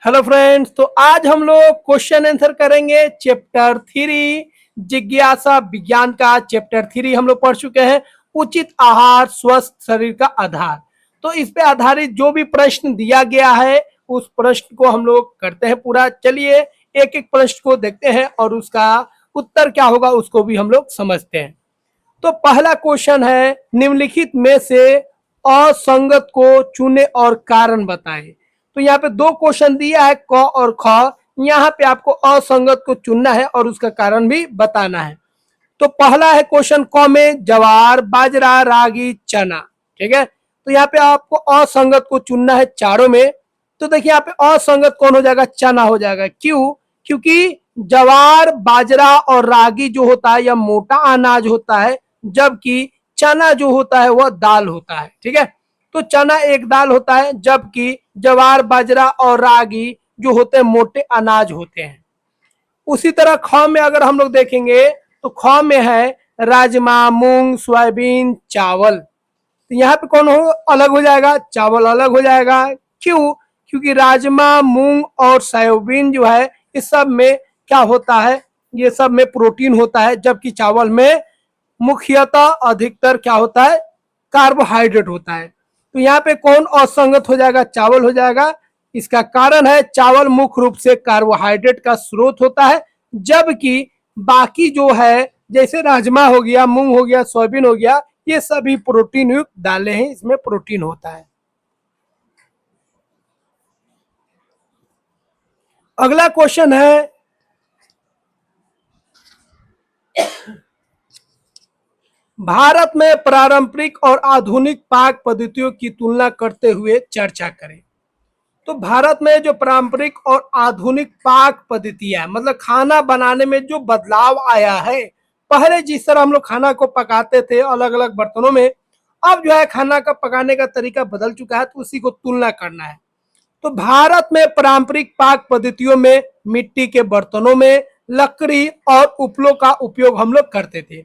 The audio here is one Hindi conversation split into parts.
हेलो फ्रेंड्स, तो आज हम लोग क्वेश्चन आंसर करेंगे चैप्टर 3 जिज्ञासा विज्ञान का। चैप्टर 3 हम लोग पढ़ चुके हैं, उचित आहार स्वस्थ शरीर का आधार। तो इस पे आधारित जो भी प्रश्न दिया गया है उस प्रश्न को हम लोग करते हैं पूरा। चलिए एक एक प्रश्न को देखते हैं और उसका उत्तर क्या होगा उसको भी हम लोग समझते हैं। तो पहला क्वेश्चन है, निम्नलिखित में से असंगत को चुने और कारण बताएं। तो यहाँ पे दो क्वेश्चन दिया है, क और ख। यहाँ पे आपको असंगत को चुनना है और उसका कारण भी बताना है। तो पहला है क्वेश्चन क में ज्वार, बाजरा, रागी, चना। ठीक है, तो यहाँ पे आपको असंगत को चुनना है चारों में। तो देखिए यहाँ पे असंगत कौन हो जाएगा, चना हो जाएगा। क्यों? क्योंकि ज्वार, बाजरा और रागी जो होता है यह मोटा अनाज होता है, जबकि चना जो होता है वह दाल होता है। ठीक है, तो चना एक दाल होता है, जबकि ज्वार, बाजरा और रागी जो होते हैं मोटे अनाज होते हैं। उसी तरह ख में अगर हम लोग देखेंगे तो ख में है राजमा, मूंग, सोयाबीन, चावल। तो यहाँ पे कौन हो अलग हो जाएगा, चावल अलग हो जाएगा। क्यों? क्योंकि राजमा, मूंग और सोयाबीन जो है इस सब में क्या होता है, ये सब में प्रोटीन होता है, जबकि चावल में मुख्यतः अधिकतर क्या होता है, कार्बोहाइड्रेट होता है। तो यहाँ पे कौन असंगत हो जाएगा, चावल हो जाएगा। इसका कारण है चावल मुख्य रूप से कार्बोहाइड्रेट का स्रोत होता है, जबकि बाकी जो है जैसे राजमा हो गया, मूंग हो गया, सोयाबीन हो गया, ये सभी प्रोटीन युक्त दालें हैं, इसमें प्रोटीन होता है। अगला क्वेश्चन है, भारत में पारंपरिक और आधुनिक पाक पद्धतियों की तुलना करते हुए चर्चा करें। तो भारत में जो पारंपरिक और आधुनिक पाक पद्धतियां है, मतलब खाना बनाने में जो बदलाव आया है, पहले जिस तरह हम लोग खाना को पकाते थे अलग अलग बर्तनों में, अब जो है खाना का पकाने का तरीका बदल चुका है, तो उसी को तुलना करना है। तो भारत में पारंपरिक पाक पद्धतियों में मिट्टी के बर्तनों में लकड़ी और उपलों का उपयोग हम लोग करते थे।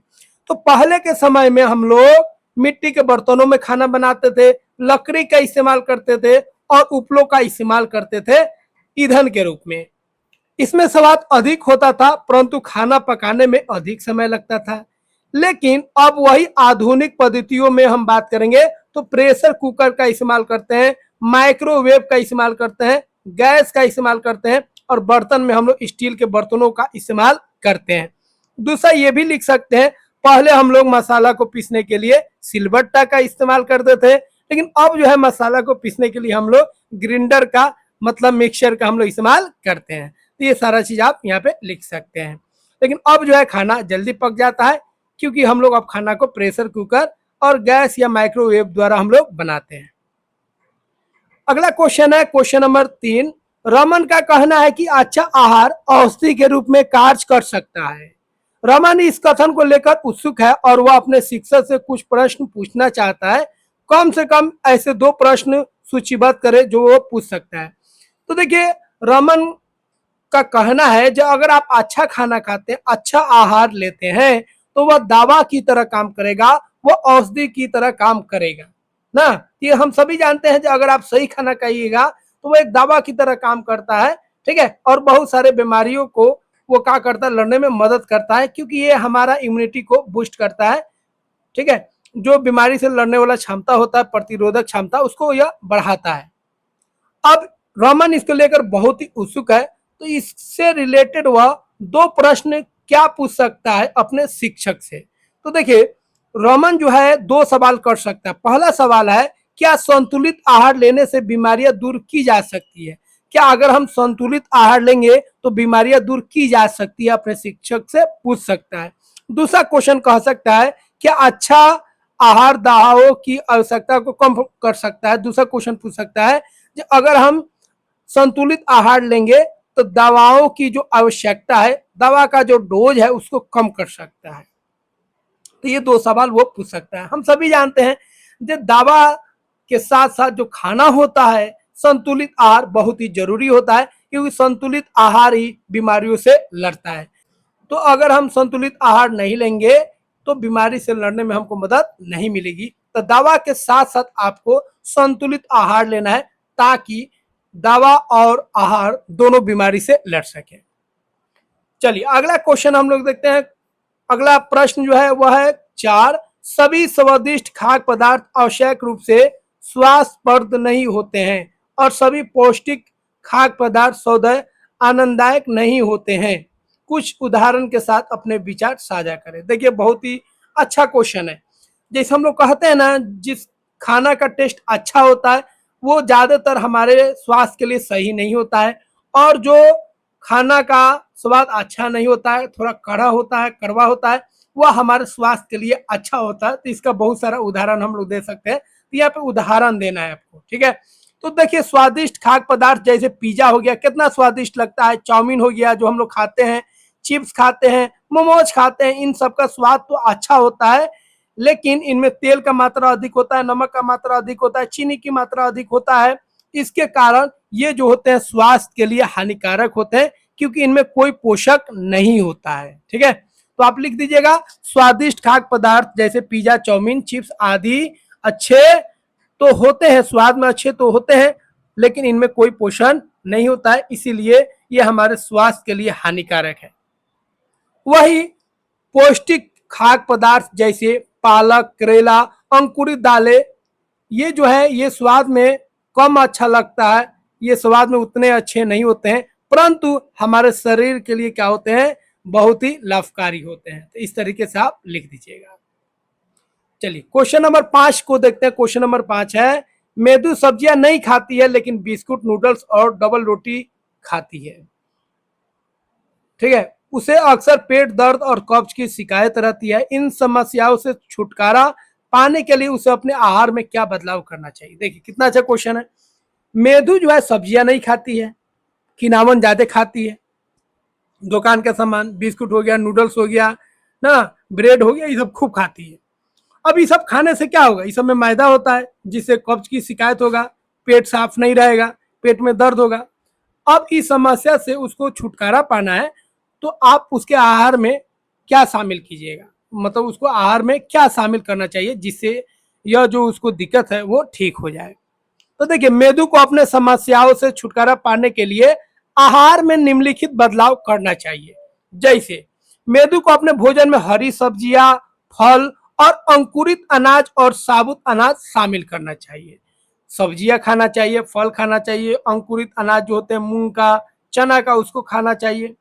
तो पहले के समय में हम लोग मिट्टी के बर्तनों में खाना बनाते थे, लकड़ी का इस्तेमाल करते थे और उपलों का इस्तेमाल करते थे ईंधन के रूप में। इसमें स्वाद अधिक होता था, परंतु खाना पकाने में अधिक समय लगता था। लेकिन अब वही आधुनिक पद्धतियों में हम बात करेंगे तो प्रेशर कुकर का इस्तेमाल करते हैं, माइक्रोवेव का इस्तेमाल करते हैं, गैस का इस्तेमाल करते हैं और बर्तन में हम लोग स्टील के बर्तनों का इस्तेमाल करते हैं। दूसरा ये भी लिख सकते हैं, पहले हम लोग मसाला को पीसने के लिए सिलबट्टा का इस्तेमाल करते थे, लेकिन अब जो है मसाला को पीसने के लिए हम लोग ग्राइंडर का मतलब मिक्सर का हम लोग इस्तेमाल करते हैं। तो ये सारा चीज आप यहाँ पे लिख सकते हैं। लेकिन अब जो है खाना जल्दी पक जाता है, क्योंकि हम लोग अब खाना को प्रेशर कुकर और गैस या माइक्रोवेव द्वारा हम लोग बनाते हैं। अगला क्वेश्चन है क्वेश्चन नंबर 3, रमन का कहना है कि अच्छा आहार औषधि के रूप में कार्य कर सकता है। रमन इस कथन को लेकर उत्सुक है और वह अपने शिक्षक से कुछ प्रश्न पूछना चाहता है। कम से कम ऐसे 2 प्रश्न सूचीबद्ध करे जो वो पूछ सकता है। तो देखिए रमन का कहना है जो अगर आप अच्छा खाना खाते हैं, अच्छा आहार लेते हैं, तो वह दवा की तरह काम करेगा, वह औषधि की तरह काम करेगा ना। ये हम सभी जानते हैं, जो अगर आप सही खाना खाइएगा तो वो एक दवा की तरह काम करता है। ठीक है, और बहुत सारे बीमारियों को वो क्या करता है, लड़ने में मदद करता है, क्योंकि ये हमारा इम्यूनिटी को बूस्ट करता है। ठीक है, जो बीमारी से लड़ने वाला क्षमता होता है, प्रतिरोधक क्षमता, उसको यह बढ़ाता है। अब रमन इसको लेकर बहुत ही उत्सुक है, तो इससे रिलेटेड वह 2 प्रश्न क्या पूछ सकता है अपने शिक्षक से। तो देखिए रमन जो है 2 सवाल कर सकता है। पहला सवाल है, क्या संतुलित आहार लेने से बीमारियां दूर की जा सकती है? क्या अगर हम संतुलित आहार लेंगे तो बीमारियां दूर की जा सकती है? अपने शिक्षक से पूछ सकता है। दूसरा क्वेश्चन कह सकता है, क्या अच्छा आहार दवाओं की आवश्यकता को कम कर सकता है? दूसरा क्वेश्चन पूछ सकता है, अगर हम संतुलित आहार लेंगे तो दवाओं की जो आवश्यकता है, दवा का जो डोज है उसको कम कर सकता है। तो ये 2 सवाल वो पूछ सकता है। हम सभी जानते हैं जो दवा के साथ साथ जो खाना होता है, संतुलित आहार बहुत ही जरूरी होता है, क्योंकि संतुलित आहार ही बीमारियों से लड़ता है। तो अगर हम संतुलित आहार नहीं लेंगे तो बीमारी से लड़ने में हमको मदद नहीं मिलेगी। तो दवा के साथ साथ आपको संतुलित आहार लेना है, ताकि दवा और आहार दोनों बीमारी से लड़ सके। चलिए अगला क्वेश्चन हम लोग देखते हैं। अगला प्रश्न जो है वह है 4, सभी स्वादिष्ट खाद्य पदार्थ आवश्यक रूप से स्वास्थ्यप्रद नहीं होते हैं और सभी पौष्टिक खाद्य पदार्थ सौदय आनंददायक नहीं होते हैं। कुछ उदाहरण के साथ अपने विचार साझा करें। देखिए बहुत ही अच्छा क्वेश्चन है। जैसे हम लोग कहते हैं ना, जिस खाना का टेस्ट अच्छा होता है वो ज्यादातर हमारे स्वास्थ्य के लिए सही नहीं होता है, और जो खाना का स्वाद अच्छा नहीं होता है, थोड़ा कड़ा होता है, कड़वा होता है, वह हमारे स्वास्थ्य के लिए अच्छा होता है। तो इसका बहुत सारा उदाहरण हम लोग दे सकते हैं। तो यहाँ पे उदाहरण देना है आपको, ठीक है। तो देखिए स्वादिष्ट खाद्य पदार्थ जैसे पिज्जा हो गया, कितना स्वादिष्ट लगता है, चाउमीन हो गया जो हम लोग खाते हैं, चिप्स खाते हैं, मोमोज खाते हैं, इन सब का स्वाद तो अच्छा होता है, लेकिन इनमें तेल का मात्रा अधिक होता है, नमक का मात्रा अधिक होता है, चीनी की मात्रा अधिक होता है। इसके कारण ये जो होते हैं स्वास्थ्य के लिए हानिकारक होते हैं, क्योंकि इनमें कोई पोषक नहीं होता है, ठीक है। तो आप लिख दीजिएगा स्वादिष्ट खाद्य पदार्थ जैसे पिज्जा, चाउमीन, चिप्स आदि अच्छे तो होते हैं, स्वाद में अच्छे तो होते हैं, लेकिन इनमें कोई पोषण नहीं होता है, इसीलिए ये हमारे स्वास्थ्य के लिए हानिकारक है। वही पौष्टिक खाद्य पदार्थ जैसे पालक, करेला, अंकुरित दालें, ये जो है ये स्वाद में कम अच्छा लगता है, ये स्वाद में उतने अच्छे नहीं होते हैं, परंतु हमारे शरीर के लिए क्या होते हैं, बहुत ही लाभकारी होते हैं। तो इस तरीके से आप लिख दीजिएगा। चलिए क्वेश्चन नंबर 5 को देखते हैं। क्वेश्चन नंबर 5 है, मेदू सब्जियां नहीं खाती है लेकिन बिस्कुट, नूडल्स और डबल रोटी खाती है, ठीक है। उसे अक्सर पेट दर्द और कब्ज की शिकायत रहती है। इन समस्याओं से छुटकारा पाने के लिए उसे अपने आहार में क्या बदलाव करना चाहिए। देखिए कितना अच्छा क्वेश्चन है। मेदू जो है सब्जियां नहीं खाती है, किनावन ज्यादा खाती है, दुकान का सामान, बिस्कुट हो गया, नूडल्स हो गया ना, ब्रेड हो गया, ये सब खूब खाती है। अब ये सब खाने से क्या होगा, इस सब में मैदा होता है जिससे कब्ज की शिकायत होगा, पेट साफ नहीं रहेगा, पेट में दर्द होगा। अब इस समस्या से उसको छुटकारा पाना है, तो आप उसके आहार में क्या शामिल कीजिएगा, मतलब उसको आहार में क्या शामिल करना चाहिए जिससे यह जो उसको दिक्कत है वो ठीक हो जाए। तो देखिए मेदू को अपने समस्याओं से छुटकारा पाने के लिए आहार में निम्नलिखित बदलाव करना चाहिए। जैसे मेदू को अपने भोजन में हरी सब्जियां, फल और अंकुरित अनाज और साबुत अनाज शामिल करना चाहिए। सब्जियां खाना चाहिए, फल खाना चाहिए, अंकुरित अनाज जो होते हैं मूंग का, चना का, उसको खाना चाहिए।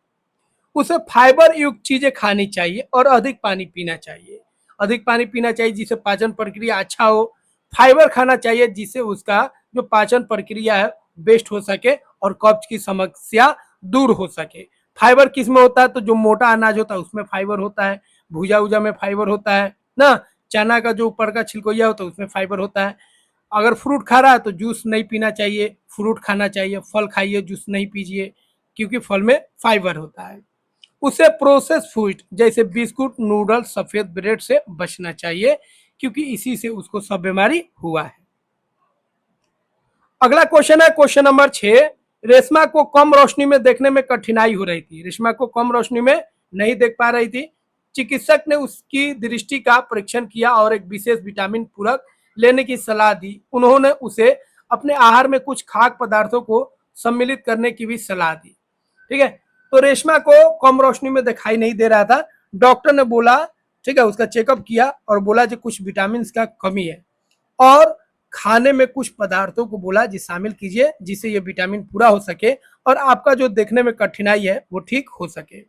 उसे फाइबर युक्त चीजें खानी चाहिए और अधिक पानी पीना चाहिए। अधिक पानी पीना चाहिए जिससे पाचन प्रक्रिया अच्छा हो। फाइबर खाना चाहिए जिससे उसका जो पाचन प्रक्रिया है बेस्ट हो सके और कब्ज की समस्या दूर हो सके। फाइबर किस में होता है, तो जो मोटा अनाज होता है उसमें फाइबर होता है, भूजा उजा में फाइबर होता है ना, चना का जो ऊपर का छिलकोइया होता है उसमें फाइबर होता है। अगर फ्रूट खा रहा है तो जूस नहीं पीना चाहिए, फ्रूट खाना चाहिए। फल खाइए, जूस नहीं पीजिए, क्योंकि फल में फाइबर होता है। उसे प्रोसेस फूड जैसे बिस्कुट, नूडल, सफेद ब्रेड से बचना चाहिए, क्योंकि इसी से उसको सब बीमारी हुआ है। अगला क्वेश्चन है क्वेश्चन नंबर 6, रेशमा को कम रोशनी में देखने में कठिनाई हो रही थी। रेशमा को कम रोशनी में नहीं देख पा रही थी। चिकित्सक ने उसकी दृष्टि का परीक्षण किया और एक विशेष विटामिन पूरक लेने की सलाह दी। उन्होंने उसे अपने आहार में कुछ खाद्य पदार्थों को सम्मिलित करने की भी सलाह दी, ठीक है। तो रेशमा को कम रोशनी में दिखाई नहीं दे रहा था। डॉक्टर ने बोला, ठीक है, उसका चेकअप किया और बोला कि कुछ विटामिन का कमी है, और खाने में कुछ पदार्थों को बोला जी शामिल कीजिए जिससे ये विटामिन पूरा हो सके और आपका जो देखने में कठिनाई है वो ठीक हो सके।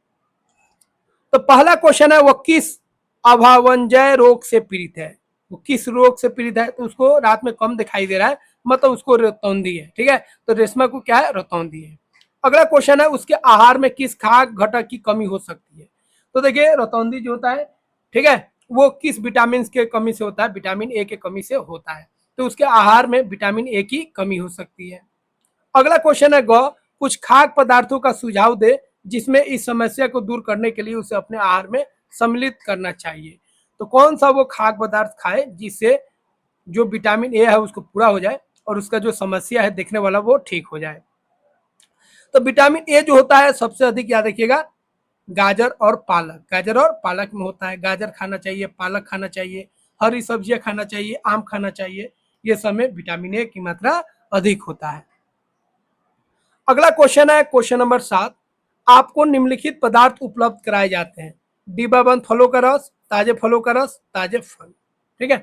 तो पहला क्वेश्चन है, वो किस अभावंजय रोग से पीड़ित है। वो किस रोग से पीड़ित है, तो उसको रात में कम दिखाई दे रहा है, मतलब उसको रतौंधी है, ठीक है। तो रेशमा को क्या है, रतौंधी है। अगला क्वेश्चन है, उसके आहार में किस खाद्य घटक की कमी हो सकती है। तो देखिए रतौंधी जो होता है, ठीक है, वो किस विटामिन के कमी से होता है, विटामिन ए के कमी से होता है। तो उसके आहार में विटामिन ए की कमी हो सकती है। अगला क्वेश्चन है, ग कुछ खाद्य पदार्थों का सुझाव दे जिसमें इस समस्या को दूर करने के लिए उसे अपने आहार में सम्मिलित करना चाहिए। तो कौन सा वो खाद्य पदार्थ खाए जिससे जो विटामिन ए है उसको पूरा हो जाए और उसका जो समस्या है देखने वाला वो ठीक हो जाए। तो विटामिन ए जो होता है सबसे अधिक याद रखिएगा गाजर और पालक, गाजर और पालक में होता है। गाजर खाना चाहिए, पालक खाना चाहिए, हरी सब्जियां खाना चाहिए, आम खाना चाहिए, ये सब में विटामिन ए की मात्रा अधिक होता है। अगला क्वेश्चन है क्वेश्चन नंबर 7। आपको निम्नलिखित पदार्थ उपलब्ध कराए जाते हैं। डिब्बाबंद फलों का रस, ताजे फलों का रस, ताजे फल। ठीक है,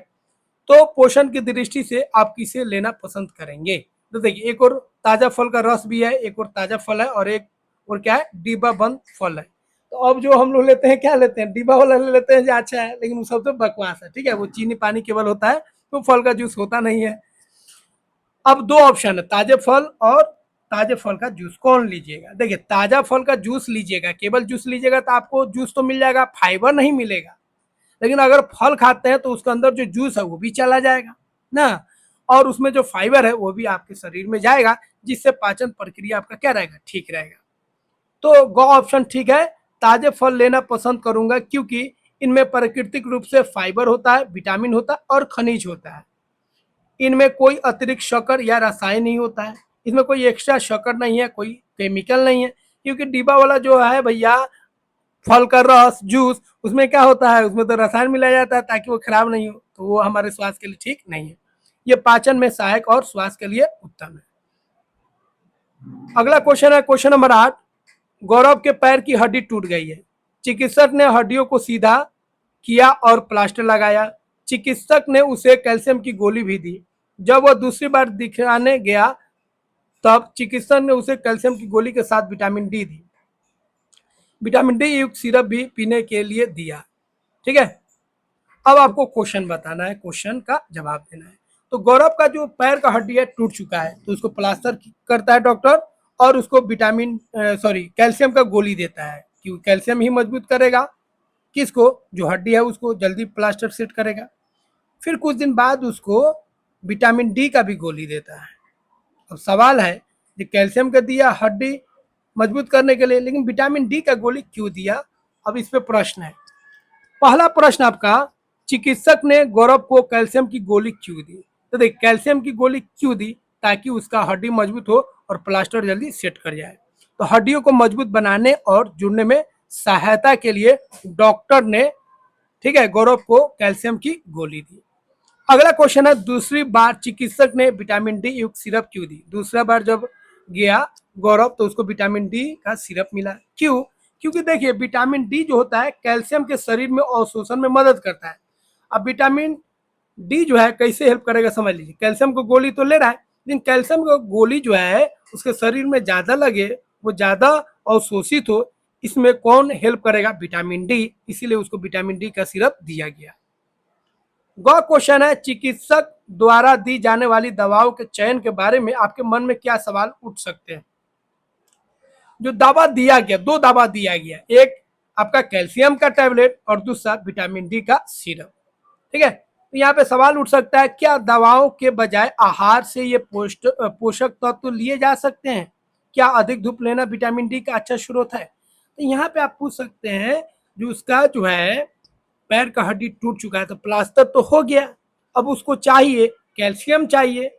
तो पोषण की दृष्टि से आप किसे लेना पसंद करेंगे? तो देखिए, एक और ताजा फल का रस भी है, एक और ताजा फल है, और एक और क्या है, डिब्बा बंद फल है। तो अब जो हम लोग लेते हैं, क्या लेते हैं? डिब्बा वाला ले लेते हैं जो अच्छा है, लेकिन वो सब तो बकवास है। ठीक है, वो चीनी पानी केवल होता है, तो फल का जूस होता नहीं है। अब दो ऑप्शन है, ताजे फल और ताजे फल का जूस, कौन लीजिएगा? देखिए, ताजा फल का जूस लीजिएगा, केवल जूस लीजिएगा तो आपको जूस तो मिल जाएगा, फाइबर नहीं मिलेगा। लेकिन अगर फल खाते हैं तो उसके अंदर जो जूस है वो भी चला जाएगा ना, और उसमें जो फाइबर है वो भी आपके शरीर में जाएगा, जिससे पाचन प्रक्रिया आपका क्या रहेगा, ठीक रहेगा। तो गो ऑप्शन ठीक है, ताजे फल लेना पसंद करूंगा, क्योंकि इनमें प्राकृतिक रूप से फाइबर होता है, विटामिन होता है और खनिज होता है। इनमें कोई अतिरिक्त शक्कर या रसायन नहीं होता है, इसमें कोई एक्स्ट्रा शक्कर नहीं है, कोई केमिकल नहीं है। क्योंकि डिब्बा वाला जो है भैया, फल का रस, जूस, उसमें क्या होता है, उसमें तो रसायन मिलाया जाता है ताकि वो खराब नहीं हो, तो वो हमारे स्वास्थ्य के लिए ठीक नहीं है। ये पाचन में सहायक और स्वास्थ्य के लिए उत्तम है। अगला क्वेश्चन है क्वेश्चन नंबर 8। गौरव के पैर की हड्डी टूट गई है, चिकित्सक ने हड्डियों को सीधा किया और प्लास्टर लगाया। चिकित्सक ने उसे कैल्शियम की गोली भी दी। जब वह दूसरी बार दिखाने गया, तब चिकित्सक ने उसे कैल्शियम की गोली के साथ विटामिन डी दी। विटामिन डी युक्त सिरप भी पीने के लिए दिया। ठीक है, अब आपको क्वेश्चन बताना है, क्वेश्चन का जवाब देना है। तो गौरव का जो पैर का हड्डी है टूट चुका है, तो उसको प्लास्टर करता है डॉक्टर, और उसको विटामिन कैल्शियम का गोली देता है, क्योंकि कैल्शियम ही मजबूत करेगा किसको, जो हड्डी है उसको जल्दी प्लास्टर सेट करेगा। फिर कुछ दिन बाद उसको विटामिन डी का भी गोली देता है। अब सवाल है कि कैल्शियम का दिया हड्डी मजबूत करने के लिए, लेकिन विटामिन डी का गोली क्यों दिया? अब इस पे प्रश्न है। पहला प्रश्न आपका, चिकित्सक ने गौरव को कैल्शियम की गोली क्यों दी? तो देख, कैल्शियम की गोली क्यों दी? ताकि उसका हड्डी मजबूत हो और प्लास्टर जल्दी सेट कर जाए। तो हड्डियों को मजबूत बनाने और जुड़ने में सहायता के लिए डॉक्टर ने, ठीक है, गौरव को कैल्शियम की गोली दी। अगला क्वेश्चन है, दूसरी बार चिकित्सक ने विटामिन डी युक्त सिरप क्यों दी? दूसरा बार जब गया गौरव तो उसको विटामिन डी का सिरप मिला, क्यों? क्योंकि देखिए, विटामिन डी जो होता है कैल्शियम के शरीर में अवशोषण में मदद करता है। अब विटामिन डी जो है कैसे हेल्प करेगा, समझ लीजिए। कैल्शियम को गोली तो ले रहा है, लेकिन कैल्शियम को गोली जो है उसके शरीर में ज्यादा लगे, वो ज्यादा अवशोषित हो, इसमें कौन हेल्प करेगा? Vitamin D. इसीलिए उसको विटामिन डी का सिरप दिया गया। ग क्वेश्चन है, चिकित्सक द्वारा दी जाने वाली दवाओं के चयन के बारे में आपके मन में क्या सवाल उठ सकते हैं? जो दवा दिया गया, दो दवा दिया गया, एक आपका कैल्शियम का टैबलेट और दूसरा विटामिन डी का सिरप। ठीक है, तो यहाँ पे सवाल उठ सकता है, क्या दवाओं के बजाय आहार से ये पोषक तत्व लिए जा सकते हैं? क्या अधिक धूप लेना विटामिन डी का अच्छा स्रोत है? तो यहाँ पे आप पूछ सकते हैं, जो उसका जो है पैर का हड्डी टूट चुका है, तो प्लास्टर तो हो गया, अब उसको चाहिए कैल्शियम चाहिए,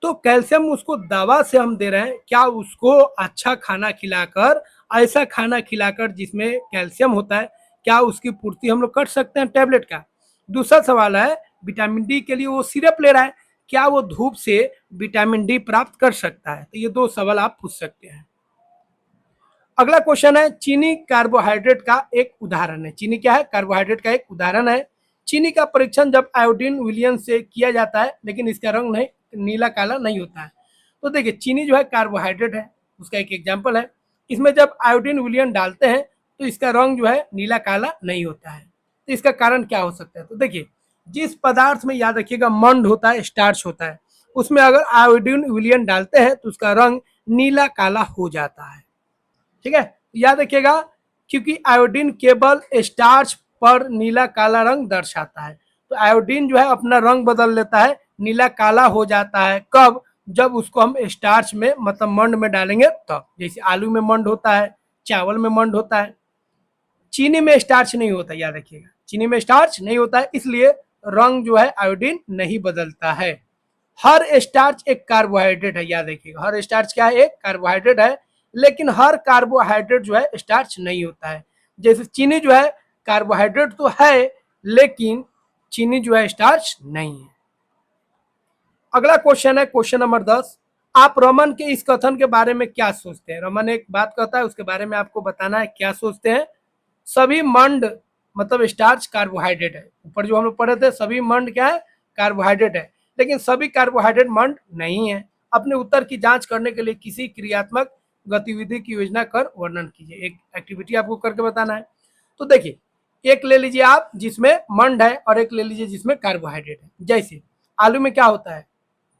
तो कैल्शियम उसको दवा से हम दे रहे हैं, क्या उसको अच्छा खाना खिलाकर, ऐसा खाना खिलाकर जिसमें कैल्शियम होता है, क्या उसकी पूर्ति हम लोग कर सकते हैं टैबलेट का? दूसरा सवाल है, विटामिन डी के लिए वो सिरप ले रहा है, क्या वो धूप से विटामिन डी प्राप्त कर सकता है? तो ये दो सवाल आप पूछ सकते हैं। अगला क्वेश्चन है, चीनी कार्बोहाइड्रेट का एक उदाहरण है। चीनी क्या है? कार्बोहाइड्रेट का एक उदाहरण है। चीनी का परीक्षण जब आयोडीन विलयन से किया जाता है, लेकिन इसका रंग नहीं, नीला काला नहीं होता है। तो देखिए, चीनी जो है कार्बोहाइड्रेट है, उसका एक एग्जाम्पल है। इसमें जब आयोडीन विलयन डालते हैं तो इसका रंग जो है नीला काला नहीं होता है। तो इसका कारण क्या हो सकता है? तो देखिए, जिस पदार्थ में, याद रखिएगा, मंड होता है, स्टार्च होता है, उसमें अगर आयोडीन विलयन डालते हैं तो उसका रंग नीला काला हो जाता है। ठीक है, याद रखिएगा, क्योंकि आयोडीन केवल स्टार्च पर नीला काला रंग दर्शाता है। तो आयोडीन जो है अपना रंग बदल लेता है, नीला काला हो जाता है। कब? जब उसको हम स्टार्च में, मतलब मंड में डालेंगे तब। जैसे आलू में मंड होता है, चावल में मंड होता है, चीनी में स्टार्च नहीं होता। याद रखिएगा, चीनी में स्टार्च नहीं होता है, इसलिए रंग जो है आयोडीन नहीं बदलता है। हर स्टार्च एक कार्बोहाइड्रेट है, याद रखिएगा, हर स्टार्च क्या है? एक कार्बोहाइड्रेट है। लेकिन हर कार्बोहाइड्रेट जो है स्टार्च नहीं होता है। जैसे चीनी जो है कार्बोहाइड्रेट तो है, लेकिन चीनी जो है स्टार्च नहीं है। अगला क्वेश्चन है क्वेश्चन नंबर 10। आप रमन के इस कथन के बारे में क्या सोचते हैं? रमन एक बात कहता है, उसके बारे में आपको बताना है क्या सोचते हैं। सभी मंड मतलब स्टार्च कार्बोहाइड्रेट है। ऊपर जो हम लोग पढ़े थे सभी मंड क्या है? कार्बोहाइड्रेट है। लेकिन सभी कार्बोहाइड्रेट मंड नहीं है। अपने उत्तर की जांच करने के लिए किसी क्रियात्मक गतिविधि की योजना कर वर्णन कीजिए। एक एक्टिविटी आपको करके बताना है। तो देखिए, एक ले लीजिए आप जिसमें मंड है और एक ले लीजिए जिसमें कार्बोहाइड्रेट है। जैसे आलू में क्या होता है?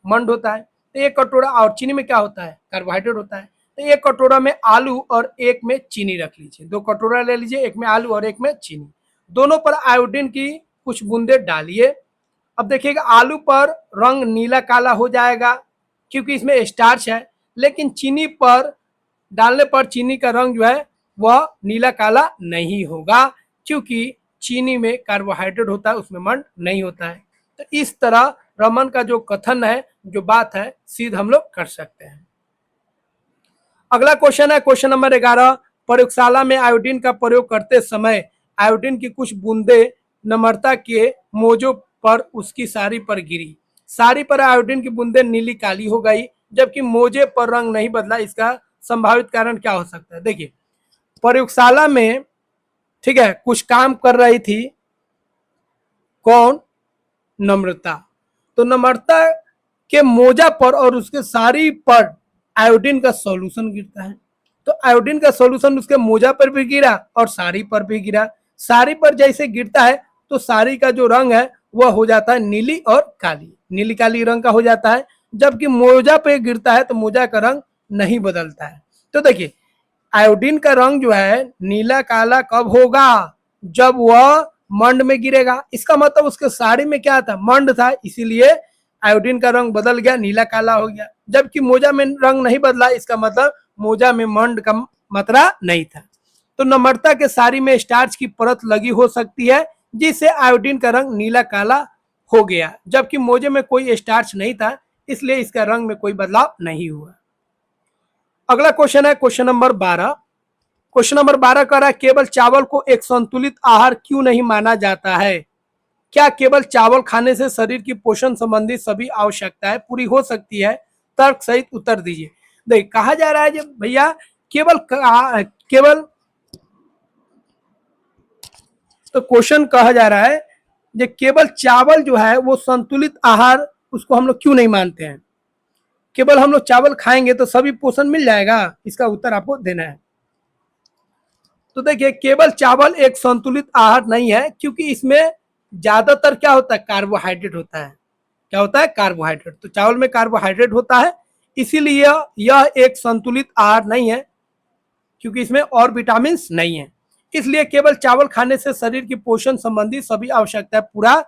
मंड होता है। तो एक कटोरा, और चीनी में क्या होता है? कार्बोहाइड्रेट होता है। तो एक कटोरा में आलू और एक में चीनी रख लीजिए। दो कटोरा ले लीजिए, एक में आलू और एक में चीनी। दोनों पर आयोडीन की कुछ बूंदे डालिए। अब देखिएगा आलू पर रंग नीला काला हो जाएगा क्योंकि इसमें स्टार्च है। लेकिन चीनी पर डालने पर चीनी का रंग जो है वह नीला काला नहीं होगा क्योंकि चीनी में कार्बोहाइड्रेट होता है, उसमें मंड नहीं होता है। तो इस तरह रमन का जो कथन है, जो बात है, सिद्ध हम लोग कर सकते हैं। अगला क्वेश्चन है क्वेश्चन नंबर 11। प्रयोगशाला में आयोडीन का प्रयोग करते समय आयोडीन की कुछ बूंदे नम्रता के मोजों पर उसकी साड़ी पर गिरी। साड़ी पर आयोडीन की बूंदे नीली काली हो गई जबकि मोजे पर रंग नहीं बदला। इसका संभावित कारण क्या हो सकता है? देखिए, प्रयोगशाला में ठीक है कुछ काम कर रही थी कौन? नम्रता। तो नम्रता के मोजा पर और उसके साड़ी पर आयोडीन का सॉल्यूशन गिरता है। तो आयोडीन का सॉल्यूशन उसके मोजा पर भी गिरा और साड़ी पर भी गिरा। साड़ी पर जैसे गिरता है तो साड़ी का जो रंग है वह हो जाता है नीली और काली, नीली काली रंग का हो जाता है। जबकि मोजा पे गिरता है तो मोजा का रंग नहीं बदलता है। तो देखिए, आयोडीन का रंग जो है नीला काला कब होगा? जब वह मंड में गिरेगा। इसका मतलब उसके साड़ी में क्या था? मंड था, इसीलिए आयोडीन का रंग बदल गया, नीला काला हो गया। जबकि मोजा में रंग नहीं बदला, इसका मतलब मोजा में मंड का मात्रा नहीं था। तो नम्रता के साड़ी में स्टार्च की परत लगी हो सकती है जिससे आयोडीन का रंग नीला काला हो गया। जबकि मोजे में कोई स्टार्च नहीं था, इसलिए इसका रंग में कोई बदलाव नहीं हुआ। अगला क्वेश्चन है क्वेश्चन नंबर 12। क्वेश्चन नंबर 12 कह रहा है केवल चावल को एक संतुलित आहार क्यों नहीं माना जाता है? क्या केवल चावल खाने से शरीर की पोषण संबंधी सभी आवश्यकताएं पूरी हो सकती है? तर्क सहित उत्तर दीजिए। देखिए, कहा जा रहा है जब भैया केवल तो क्वेश्चन कहा जा रहा है जो केवल चावल जो है वो संतुलित आहार, उसको हम लोग क्यों नहीं मानते हैं? केवल हम लोग चावल खाएंगे तो सभी पोषण मिल जाएगा? इसका उत्तर आपको देना है। तो देखिए, केवल चावल एक संतुलित आहार नहीं है क्योंकि इसमें ज्यादातर क्या होता है? कार्बोहाइड्रेट होता है। क्या होता है? कार्बोहाइड्रेट। तो चावल में कार्बोहाइड्रेट होता है, इसीलिए यह एक संतुलित आहार नहीं है क्योंकि इसमें और विटामिन नहीं है। इसलिए केवल चावल खाने से शरीर की पोषण संबंधी सभी आवश्यकताएं पूरा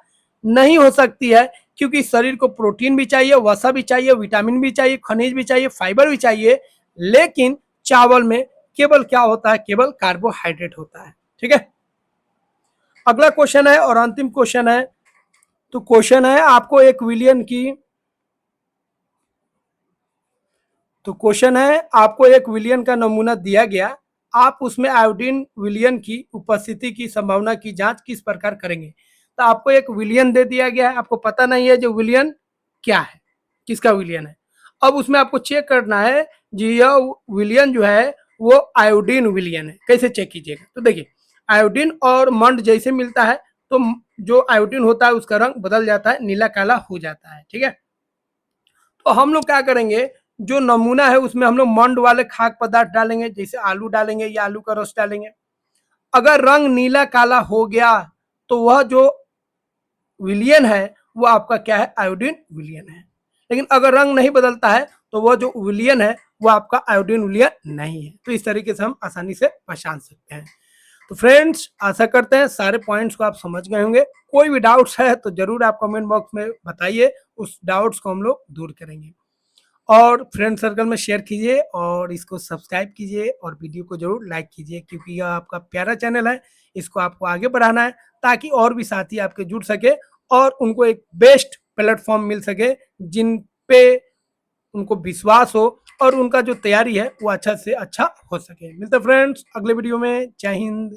नहीं हो सकती है क्योंकि शरीर को प्रोटीन भी चाहिए, वसा भी चाहिए, विटामिन भी चाहिए, खनिज भी चाहिए, फाइबर भी चाहिए। लेकिन चावल में केवल क्या होता है? केवल कार्बोहाइड्रेट होता है। ठीक है, अगला क्वेश्चन है और अंतिम क्वेश्चन है। तो क्वेश्चन है आपको एक विलियन की तो क्वेश्चन है आपको एक विलियन का नमूना दिया गया। आप उसमें आयोडीन विलियन की उपस्थिति की संभावना की जांच किस प्रकार करेंगे? तो आपको एक विलियन दे दिया गया है, आपको पता नहीं है जो विलियन क्या है, किसका विलियन है। अब उसमें आपको चेक करना है जी यह विलियन जो है वो आयोडीन विलियन है। कैसे चेक कीजिएगा? तो देखिए, आयोडीन और मंड जैसे मिलता है तो जो आयोडीन होता है उसका रंग बदल जाता है, नीला काला हो जाता है। ठीक है, तो हम लोग क्या करेंगे, जो नमूना है उसमें हम लोग मंड वाले खाद्य पदार्थ डालेंगे, जैसे आलू डालेंगे या आलू का रस डालेंगे। अगर रंग नीला काला हो गया तो वह जो विलियन है वो आपका क्या है? आयोडीन विलियन है। लेकिन अगर रंग नहीं बदलता है तो वह जो विलियन है वो आपका आयोडीन विलियन नहीं है। तो इस तरीके से हम आसानी से पहचान सकते हैं। तो फ्रेंड्स, आशा करते हैं सारे पॉइंट्स को आप समझ गए होंगे। कोई भी डाउट्स है तो जरूर आप कमेंट बॉक्स में बताइए, उस डाउट्स को हम लोग दूर करेंगे। और फ्रेंड सर्कल में शेयर कीजिए और इसको सब्सक्राइब कीजिए और वीडियो को जरूर लाइक कीजिए क्योंकि यह आपका प्यारा चैनल है, इसको आपको आगे बढ़ाना है ताकि और भी साथी आपके जुड़ सके और उनको एक बेस्ट प्लेटफॉर्म मिल सके जिन पे उनको विश्वास हो और उनका जो तैयारी है वो अच्छा से अच्छा हो सके। मिलते फ्रेंड्स अगले वीडियो में। जय हिंद।